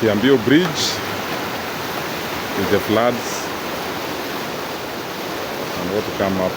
Kiambiu bridge with the floods and what to come up.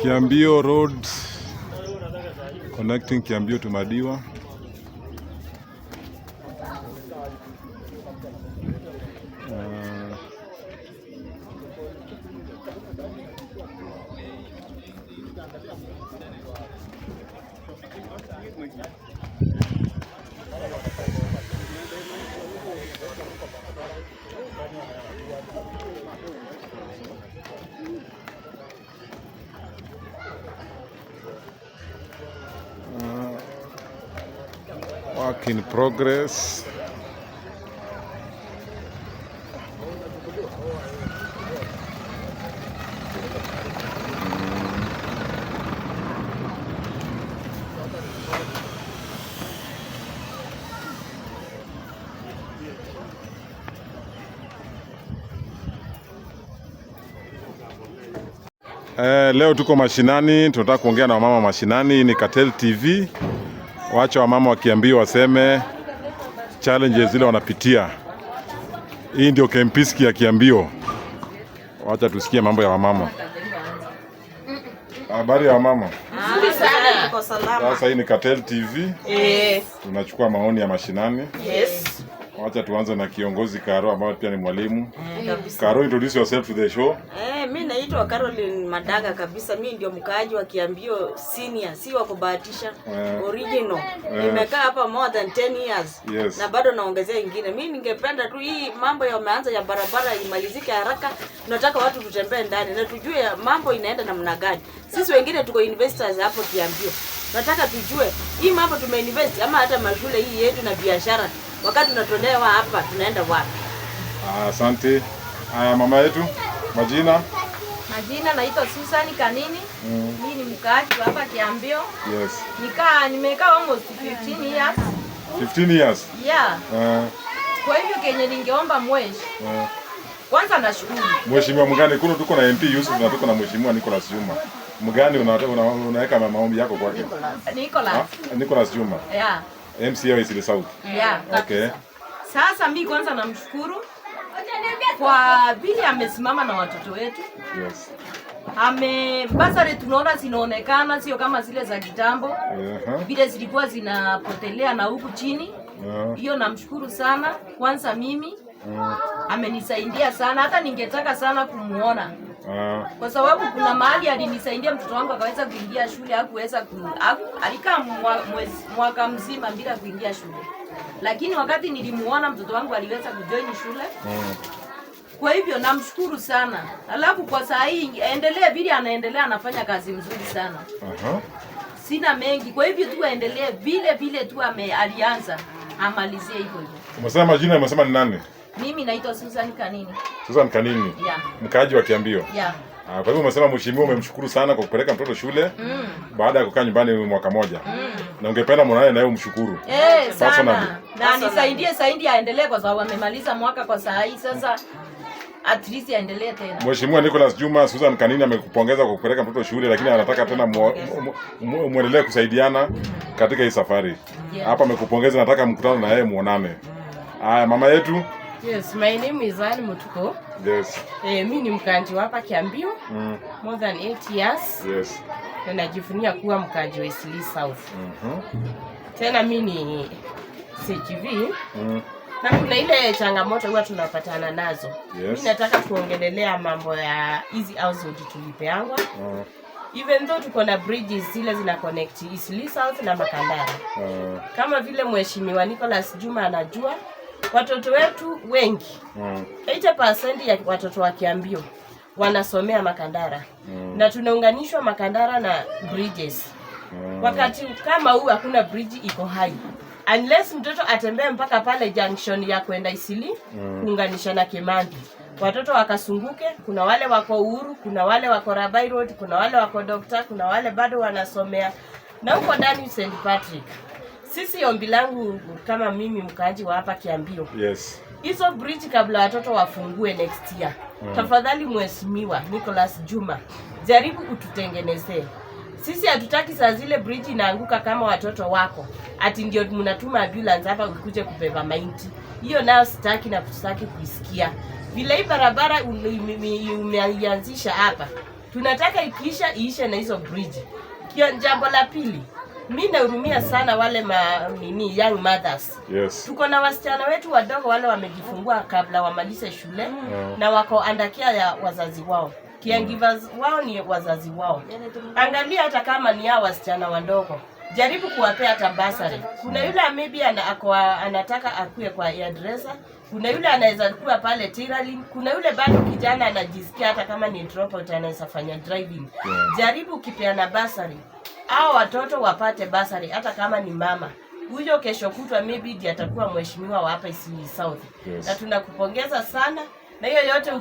Kiambiu Road connecting Kiambiu to Madiwa. Work in progress. Leo tuko mashinani, tunataka kuongea na wamama mashinani. Ni Cartel TV. Wacha wamama wa Kiambiu waseme challenges zile wanapitia. Hii ndio kempiski ya Kiambiu. Wacha tusikie mambo ya wamama. Habari ya wamama? Nzuri sana, tuko salama. Sasa hii ni Cartel TV. Tunachukua maoni ya mashinani. Yes. Wacha tuanze na kiongozi Karo ambaye pia ni mwalimu. Karo, introduce yourself to the show. Mimi naitwa Caroline Madaga kabisa. Mimi ndio mkaaji wa Kiambiu senior, si wa kubahatisha. Original. Nimekaa hapa more than 10 years. Yes. Na bado naongezea ingine. Mimi ningependa tu hii mambo yameanza ya barabara imalizike haraka. Tunataka watu tutembee ndani na tujue mambo inaenda namna gani. Sisi wengine tuko investors hapo Kiambiu. Nataka tujue hii mambo tumeinvest ama hata mashule hii yetu na biashara. Wakati tunatolewa hapa tunaenda wapi? Asante. Mama yetu, majina? Majina naitwa Susan Kanini. Mimi ni mkaaji hapa Kiambiu. Yes. Nimekaa almost 15 years. 15 years? Yeah. Kwa hivyo Kenya ningeomba kwanza nashukuru. Mheshimiwa mgani? Kuna tuko na MP Yusuf na tuko na Mheshimiwa Nicholas Juma. Mgani unaweka maombi yako kwake? Nicholas Juma. Yeah. MCA wa Isili South. Yeah. Okay. Sasa mimi kwanza namshukuru kwa vile amesimama na watoto wetu. Yes. Basari tunaona zinaonekana sio kama zile za kitambo. Vile zilikuwa zinapotelea na huku chini. Hiyo namshukuru sana. Kwanza mimi amenisaidia sana, hata ningetaka sana kumuona. Kwa sababu kuna mahali alinisaidia mtoto wangu akaweza kuingia shule, alikaa mwaka mzima bila kuingia shule. Lakini wakati nilimuona mtoto wangu aliweza kujoin shule. Kwa hivyo namshukuru sana. Alafu kwa saa hii endelee vile anaendelea, anafanya kazi mzuri sana. Sina mengi. Kwa hivyo tu aendelee vile tu alianza, amalizie hivyo hivyo. Umesema majina, umesema ni nani? Mimi naitwa Susan Kanini. Susan Kanini? Yeah. Mkaaji wa Kiambiu? Yeah. Kwa hivyo umesema mheshimiwa umemshukuru sana kwa kupeleka mtoto shule baada ya kukaa nyumbani mwaka moja. Na ungependa muonane naye umshukuru. Sana. Na nisaidie aendelee kwa sababu amemaliza mwaka kwa saa hii sasa. At least aendelee tena. Mheshimiwa Nicholas Juma, Susan Kanini amekupongeza kwa kupeleka mtoto shule, lakini anataka tena muendelee kusaidiana katika hii safari. Hapa amekupongeza, nataka mkutano na yeye muonane. Mama yetu? Yes, my name is Anne Mutuko. Yes. Mimi ni mkaaji hapa Kiambiu. More than 8 years. Yes. Na najivunia kuwa mkaaji wa Isili South. Tena mimi ni CGV. Na kuna ile changamoto huwa tunapatana nazo. Yes. Mimi nataka kuongelelea mambo ya hizi household tulipeangwa. Even though tuko na bridges zile zina connect Isili South na Makandara. Kama vile Mheshimiwa Nicholas Juma anajua, watoto wetu wengi 80% ya watoto wa Kiambiu wanasomea Makandara. Na tunaunganishwa Makandara na bridges. Wakati kama huu hakuna bridge iko hai. Unless mtoto atembee mpaka pale junction ya kwenda Isili kuunganisha na Kiambiu. Watoto wakasunguke, kuna wale wako Uhuru, kuna wale wako Rabai Road, kuna wale wako Doctor, kuna wale bado wanasomea na huko ndani St. Patrick. Sisi ombi langu kama mimi mkaaji wa hapa Kiambiu. Yes. Hizo bridge kabla watoto wafungue next year. Tafadhali Mheshimiwa Nicholas Juma, jaribu ututengenezee. Sisi hatutaki saa zile bridge inaanguka kama watoto wako. Ati ndio mnatuma ambulance hapa ukuje kubeba maiti. Hiyo nayo sitaki na kusitaki kuisikia. Vile hii barabara umeanzisha hapa, tunataka iishe na hizo bridge. Jambo la pili, mimi nahurumia sana wale young mothers. Yes. Tuko na wasichana wetu wadogo wale wamejifungua kabla wamalize shule na wako under care ya wazazi wao. Caregivers wao ni wazazi wao. Angalia hata kama ni hao wasichana wadogo, jaribu kuwapea hata basari. Kuna yule maybe anataka akue kwa hairdresser, kuna yule anaweza kuwa pale tailoring, kuna yule bado kijana anajisikia hata kama ni dropout anaweza fanya driving. Jaribu ukipeana basari, hao watoto wapate basari hata kama ni mama. Huyo kesho kutwa maybe ndiye atakuwa mheshimiwa wa hapa Isili South. Na tunakupongeza sana na hiyo yote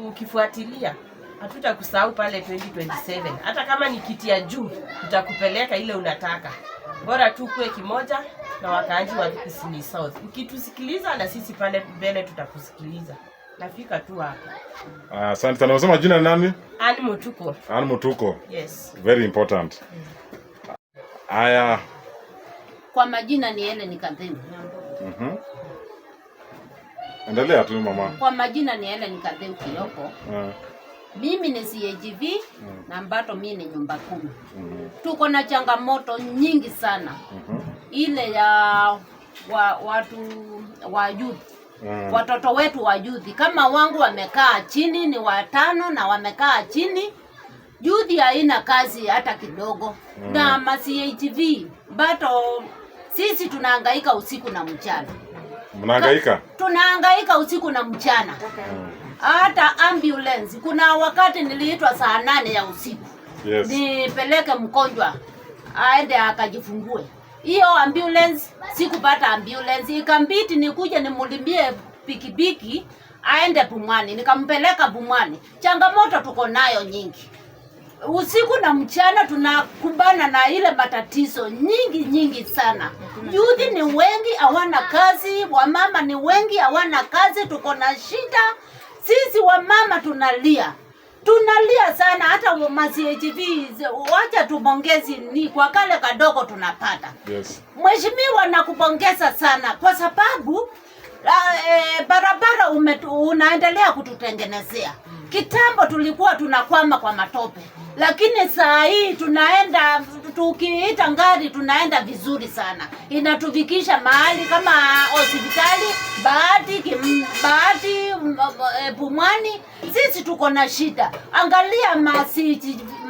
ukifuatilia. Hatutakusahau pale 2027. Hata kama ni kiti ya juu, tutakupeleka ile unataka. Bora tu kuwe kimoja na wakaaji wa Isili South. Ukitusikiliza na sisi pale mbele tutakusikiliza. Nafika tu hapa. Asante sana. Unasema jina nani? Ann Mutuko. Ann Mutuko. Yes. Very important. Aya. Kwa majina ni Helen Kadhemu. Endelea tu mama. Kwa majina ni Helen Kadhemu Kioko. Mimi ni CAGV na mbato mimi ni nyumba 10. Tuko na changamoto nyingi sana. Ile ya watu wa youth. Watoto wetu wa youth kama wangu wamekaa chini ni 5 na wamekaa chini. Youth haina kazi hata kidogo. Na CAGV mbato sisi tunahangaika usiku na mchana. Mnahangaika? Tunahangaika usiku na mchana. Hata ambulance kuna wakati niliitwa saa 8 ya usiku. Yes. Nipeleke mgonjwa aende akajifungue. Hiyo ambulance sikupata ambulance, ikambidi nikuje nimulimbie pikipiki aende Pumwani, nikampeleka Pumwani. Changamoto tuko nayo nyingi. Usiku na mchana tunakumbana na ile matatizo nyingi sana. Youth ni wengi hawana kazi, wamama ni wengi hawana kazi, tuko na shida. Sisi wamama tunalia sana, hata CAGV wacha tubongezi ni kwa kale kadogo tunapata. Yes. Mheshimiwa nakupongeza sana kwa sababu barabara unaendelea kututengenezea. Kitambo tulikuwa tunakwama kwa matope, lakini saa hii tunaenda, tukiita ngari tunaenda vizuri sana. Inatufikisha mahali kama hospitali, Bahati, Pumwani. Sisi tuko na shida. Angalia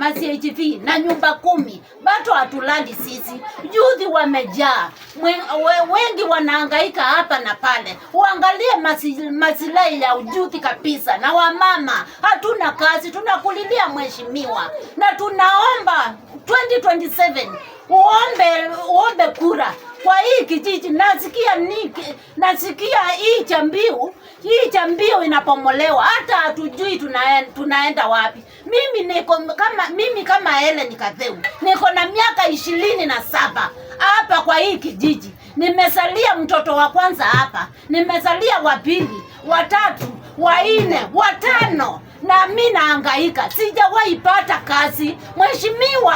CAGV na nyumba 10 bado hatulali sisi. Youth wamejaa. Wengi wanahangaika hapa na pale. Uangalie masilahi ya youth kabisa na wamama. Hatuna kazi, tunakulilia mheshimiwa. Na tunaomba 2027 uombe kura kwa hii kijiji. Nasikia hii Kiambiu inapomolewa, hata hatujui tunaenda wapi. Mimi kama Helen Kadhemu niko na miaka 27 hapa kwa hii kijiji. Nimesalia mtoto wa kwanza hapa, nimesalia wa pili, wa 3, wa 4, wa 5 na mimi nahangaika. Sijawahi pata kazi. Mheshimiwa,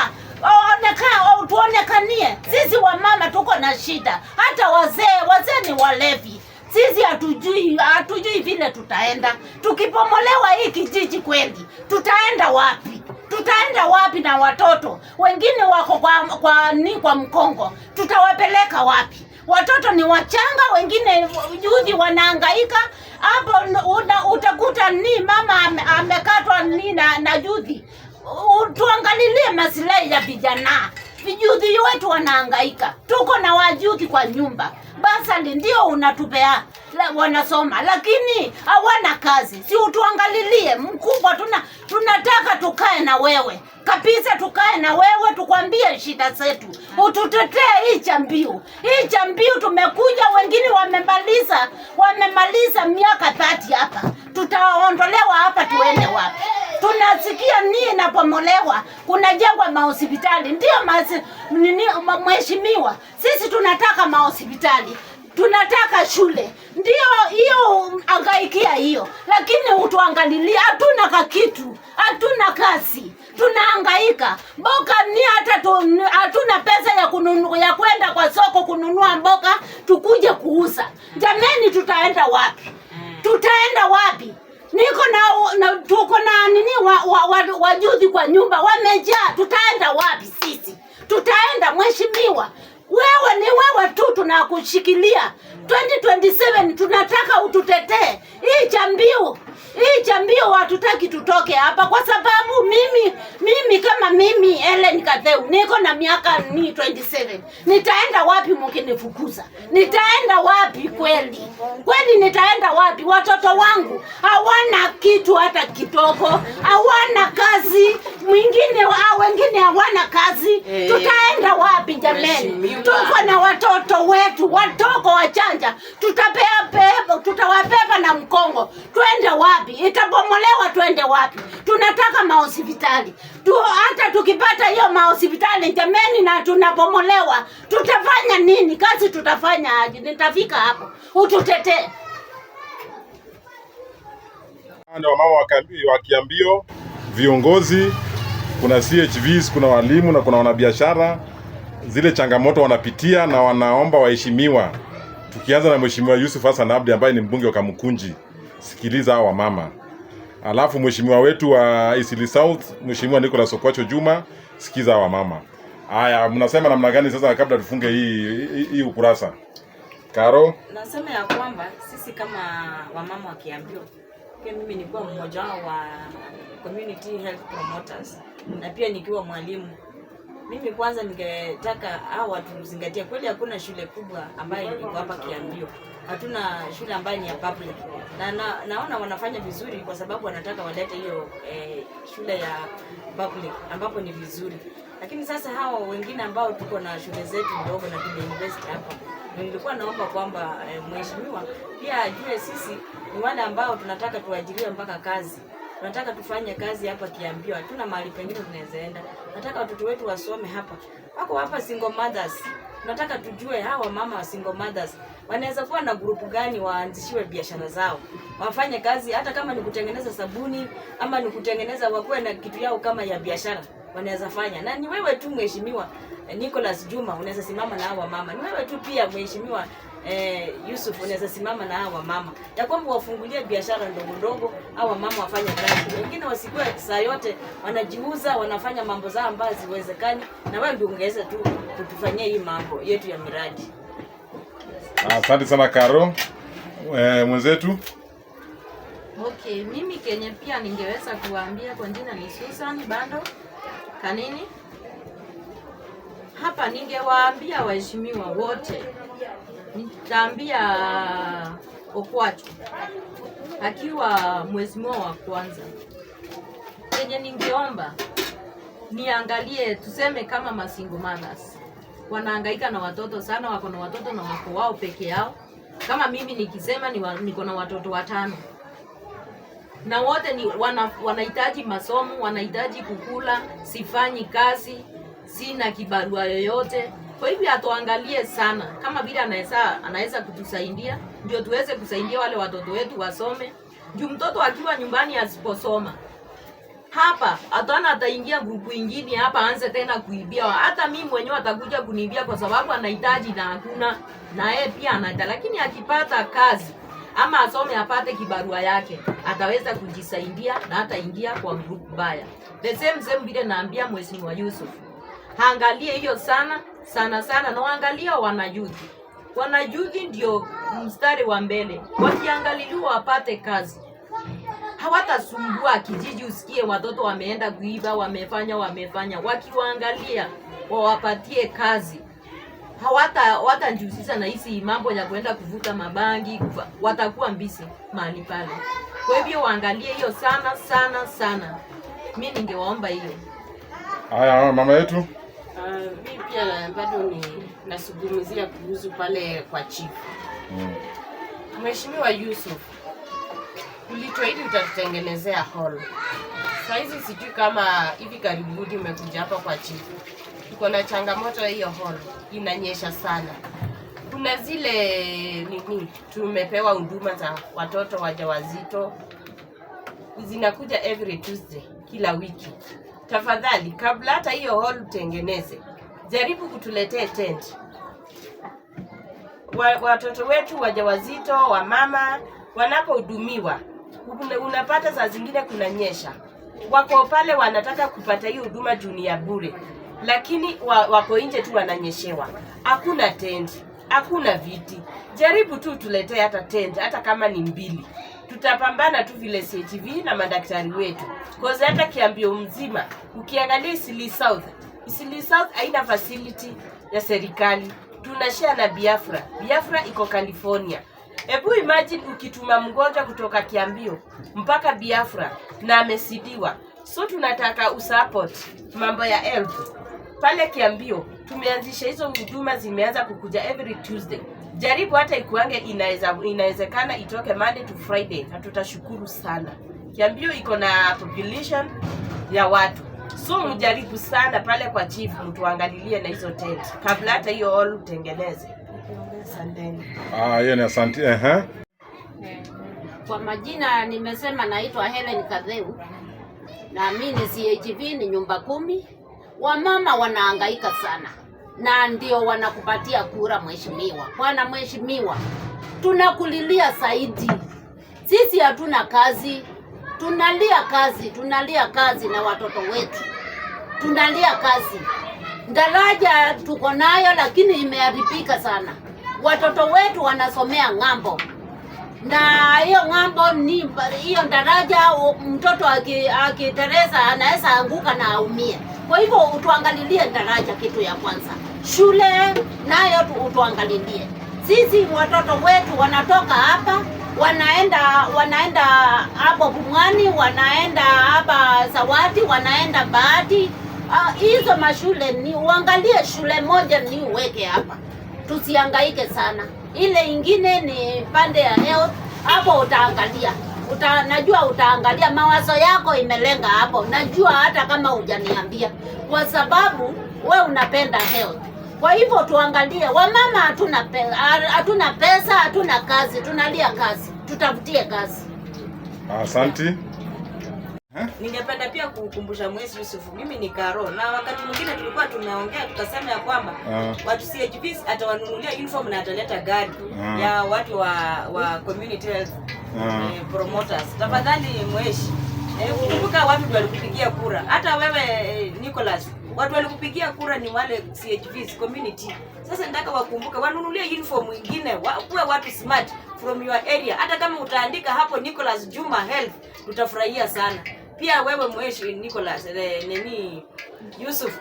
tuonekanie. Sisi wamama tuko na shida. Hata wazee ni walevi. Sisi hatujui vile tutaenda. Tukipomolewa hii kijiji kweli, tutaenda wapi? Tutaenda wapi na watoto? Wengine wako kwa mkongo. Tutawapeleka wapi? Watoto ni wachanga, wengine youth wanahangaika. Hapo utakuta mama amekatwa na youth. Tuangalilie maslahi ya vijana. Vijudhi wetu wanahangaika. Tuko na wajuti kwa nyumba. Basali ndio unatupea wanasoma, lakini hawana kazi. Si utuangalilie mkubwa, tunataka tukae na wewe. Kabisa tukae na wewe tukwambie shida zetu. Ututetee hii Kiambiu. Hii Kiambiu tumekuja, wengine wamemaliza miaka 30 hapa. Tutaondolewa hapa tuende wapi? Tunasikia nini inapomolewa, kunajengwa mahospitali. Ndio mheshimiwa, sisi tunataka mahospitali, tunataka shule, ndio hiyo angaikia hiyo, lakini utuangalilia, hatuna kitu, hatuna kazi, tunahangaika. Mboga ni hatuna pesa ya kwenda kwa soko kununua mboga tukuje kuuza. Jameni, tutaenda wapi? Tutaenda wapi? Tuko na nini wajuzi kwa nyumba wamejaa. Tutaenda wapi sisi? Tutaenda mheshimiwa, wewe ni wewe tu tunakushikilia. 2027 tunataka ututetee. Hii Kiambiu hatutaki tutoke hapa, kwa sababu mimi kama mimi Ellen Katheu niko na miaka 27. Nitaenda wapi mkinifukuza? Nitaenda wapi kweli? Nitaenda wapi? Watoto wangu hawana kitu hata kidogo, hawana kazi, wengine hawana kazi. Tutaenda wapi jameni? Tuko na watoto wetu wadogo wachanja, tutawabeba na mkongo. Twende wapi? Itabomolewa, twende wapi? Tunataka mahospitali. Hata tukipata hiyo mahospitali jameni, na tunabomolewa, tutafanya nini? Kazi tutafanya aje? Nitafika hapo, ututetee. Ndio wamama wa Kiambiu, viongozi, kuna CHVs, kuna walimu na kuna wanabiashara, zile changamoto wanapitia na wanaomba waheshimiwa. Tukianza na Mheshimiwa Yusuf Hassan Abdi ambaye ni mbunge wa Kamukunji, sikiliza hawa mama. Alafu mheshimiwa wetu wa Eastleigh South, Mheshimiwa Nicholas Okwacho Juma, sikiza hawa mama. Haya, mnasema namna gani sasa kabla tufunge hii ukurasa? Karo, nasema ya kwamba sisi kama wamama wa Kiambiu, pia mimi nilikuwa mmoja wa community health promoters na pia nikiwa mwalimu. Mimi kwanza ningetaka hao watu mzingatie, kweli hakuna shule kubwa ambayo iko hapa Kiambiu. Hatuna shule ambayo ni ya public. Naona wanafanya vizuri kwa sababu wanataka walete hiyo shule ya public ambapo ni vizuri. Lakini sasa hao wengine ambao tuko na shule zetu ndogo na tumeinvest hapa, nilikuwa naomba kwamba mheshimiwa pia ajue sisi ni wale ambao tunataka tuajiriwe mpaka kazi. Tunataka tufanye kazi hapa Kiambiu. Hatuna mahali pengine tunaweza enda. Nataka watoto wetu wasome hapa. Wako hapa single mothers. Tunataka tujue hawa mama wa single mothers wanaweza kuwa na grupu gani, waanzishiwe biashara zao. Wafanye kazi hata kama ni kutengeneza sabuni ama ni kutengeneza, wakuwe na kitu yao kama ya biashara wanaweza fanya. Na ni wewe tu mheshimiwa Nicholas Juma unaweza simama na hawa mama. Ni wewe tu pia mheshimiwa Yusuf unaweza simama na hawa mama, ya kwamba wafungulie biashara ndogo ndogo, hawa mama wafanye kazi. Wengine wasikuwe saa yote wanajiuza, wanafanya mambo zao ambazo ziwezekani, na wewe ndio ungeweza tu kutufanyia hii mambo yetu ya miradi. Asante sana Karo. Mwenzetu. Okay, mimi Kenya pia ningeweza kuwaambia, kwa jina ni Susan Bando Kanini. Hapa ningewaambia waheshimiwa wote, nitaambia Okwacho akiwa mheshimiwa wa kwanza, Kenya ningeomba niangalie, tuseme kama masingle mothers wanahangaika na watoto sana, wako na watoto na wako wao peke yao. Kama mimi nikisema niko na watoto 5 na wote wanahitaji masomo, wanahitaji kukula, sifanyi kazi, sina kibarua yoyote. Kwa hivyo atuangalie sana kama vile anaweza kutusaidia, ndio tuweze kusaidia wale watoto wetu wasome. Juu mtoto akiwa nyumbani asiposoma, hapa ataingia grupu ingine hapa, aanze tena kuibia. Hata mimi mwenyewe atakuja kuniibia kwa sababu anahitaji na hakuna, na yeye pia anahitaji. Lakini akipata kazi ama asome apate kibarua yake, ataweza kujisaidia na hataingia kwa group baya. The same vile naambia Mheshimiwa Yusuf, angalie hiyo sana na waangalia wanajuti. Wanajuti ndio mstari wa mbele. Wakiangaliliwa wapate kazi, hawatasumbua kijiji usikie watoto wameenda kuiba, wamefanya. Wakiwaangalia wawapatie kazi. Hawatajihusisha na hizi mambo ya kwenda kuvuta mabangi, watakuwa mbisi mahali pale. Kwa hivyo waangalie hiyo sana sana sana. Mimi ningewaomba hiyo. Haya, mama yetu. Mimi pia bado nasungumzia kuhusu pale kwa chief. Mheshimiwa Yusuf, ulituahidi utatutengenezea hall. Sasa hizi sijui kama hivi karibuni umekuja hapa kwa chief. Tuko na changamoto hiyo hall, inanyesha sana. Kuna zile tumepewa huduma za watoto wajawazito zinakuja every Tuesday kila wiki. Tafadhali kabla hata hiyo hall utengeneze, jaribu kutuletea tent. Watoto wetu wajawazito, wamama wanapohudumiwa, unapata saa zingine kunanyesha. Wako pale wanataka kupata hiyo huduma dunia bure. Lakini wako nje tu wananyeshewa. Hakuna tent, hakuna viti. Jaribu tu tuletee hata tent, hata kama ni 2. Tutapambana tu vile CTV na madaktari wetu. Kwa sababu hata Kiambiu mzima, ukiangalia Isili South haina facility ya serikali. Tunashare na Biafra. Biafra iko California. Hebu imagine ukituma mgonjwa kutoka Kiambiu mpaka Biafra na amesidiwa. So tunataka usupport mambo ya health. Pale Kiambiu tumeanzisha hizo huduma, zimeanza kukuja every Tuesday. Jaribu hata ikuange inawezekana itoke Monday to Friday, na tutashukuru sana. Kiambiu iko na population ya watu. So mjaribu sana pale kwa chief, mtuangalilie na hizo tent kabla hata hiyo hall utengeneze. Asanteni. Hiyo ni asante. Kwa majina nimesema naitwa Helen Kadheu. Na mimi ni CHV, ni nyumba 10. Wamama wanahangaika sana. Na ndio wanakupatia kura mheshimiwa. Bwana mheshimiwa, tunakulilia zaidi. Sisi hatuna kazi. Tunalia kazi na watoto wetu. Tunalia kazi. Daraja tuko nayo lakini imeharibika sana. Watoto wetu wanasomea ng'ambo. Na hiyo ng'ambo ni hiyo daraja, mtoto akitereza anaweza anguka na aumie. Kwa hivyo utuangalilie daraja, kitu ya kwanza. Shule nayo utuangalilie. Sisi watoto wetu wanatoka hapa wanaenda hapo Bungani, wanaenda hapa Zawadi, wanaenda Bahati. Hizo mashule ni uangalie shule moja ni uweke hapa. Tusihangaike sana. Ile ingine ni pande ya health, hapo utaangalia. Najua utaangalia, mawazo yako imelenga hapo. Najua hata kama hujaniambia, kwa sababu we unapenda health. Kwa hivyo tuangalie, wamama hatuna pesa, hatuna kazi, tunalia kazi. Tutafutie kazi. Asante. Ningependa pia kukumbusha Mwezi Yusuf, mimi ni Karo, na wakati mwingine tulikuwa tumeongea tukasema ya kwamba watu CHVs atawanunulia uniform na ataleta gari ya watu wa community health promoters. Tafadhali Mweshi, kumbuka watu ndio walikupigia kura. Hata wewe Nicholas, watu walikupigia kura ni wale CHVs community. Sasa nataka wakumbuke wanunulie uniform mwingine, kuwe watu smart from your area. Hata kama utaandika hapo Nicholas Juma Health, tutafurahia sana. Pia wewe Mweshi Nicholas Yusuf,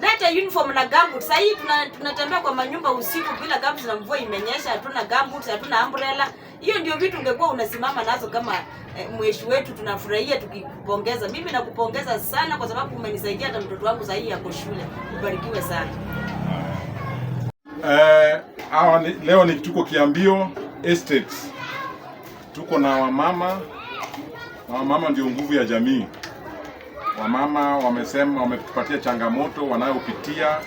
leta uniform na gumboots. Sasa hii tunatembea kwa manyumba usiku bila gumboots na mvua imenyesha, hatuna gumboots, hatuna umbrella. Hiyo ndio vitu ungekuwa unasimama nazo kama Mweshi wetu. Tunafurahia tukikupongeza. Mimi nakupongeza sana kwa sababu umenisaidia, hata mtoto wangu sasa yako shule. Ubarikiwe sana. Leo ni tuko Kiambiu Estates. Tuko na wamama. Wamama ndio nguvu ya jamii. Wamama wamesema wametupatia changamoto wanayopitia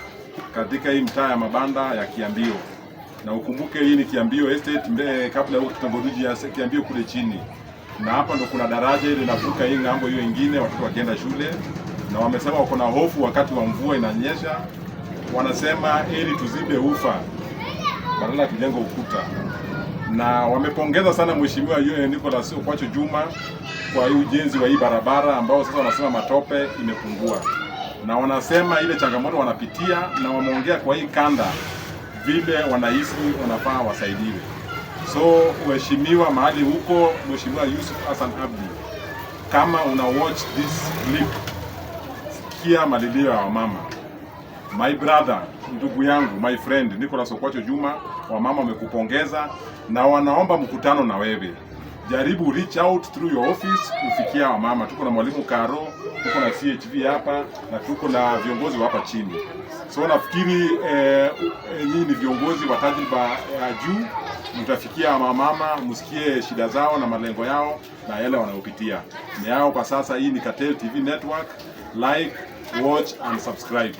katika hii mtaa ya mabanda ya Kiambiu. Na ukumbuke hii ni Kiambiu Estate, kabla huko kitongoji ya Kiambiu kule chini. Na hapa ndo kuna daraja ile linavuka hii ngambo hiyo nyingine watoto wakienda shule. Na wamesema wako na hofu wakati wa mvua inanyesha. Wanasema ili tuzibe ufa badala ya kujenga ukuta. Na wamepongeza sana mheshimiwa Nicholas Okwacho Juma kwa ujenzi wa hii barabara ambao sasa wanasema matope imepungua. Na wanasema ile changamoto wanapitia, na wameongea kwa hii kanda vile wanahisi wanafaa wasaidiwe. So mheshimiwa mahali huko, mheshimiwa Yusuf Hassan Abdi, kama una watch this clip, sikia malilio ya wamama. My brother, ndugu yangu, my friend Nicholas Okwacho Juma, wamama wamekupongeza na wanaomba mkutano na wewe. Jaribu reach out through your office kufikia wamama. Tuko na mwalimu Karo, tuko na CHV hapa na tuko na viongozi hapa chini. So nafikiri nyinyi ni viongozi wa tajriba ya juu, mtafikia wamama, msikie shida zao na malengo yao na yale wanayopitia. Ni yao kwa sasa. Hii ni Cartel TV Network. Like, watch and subscribe.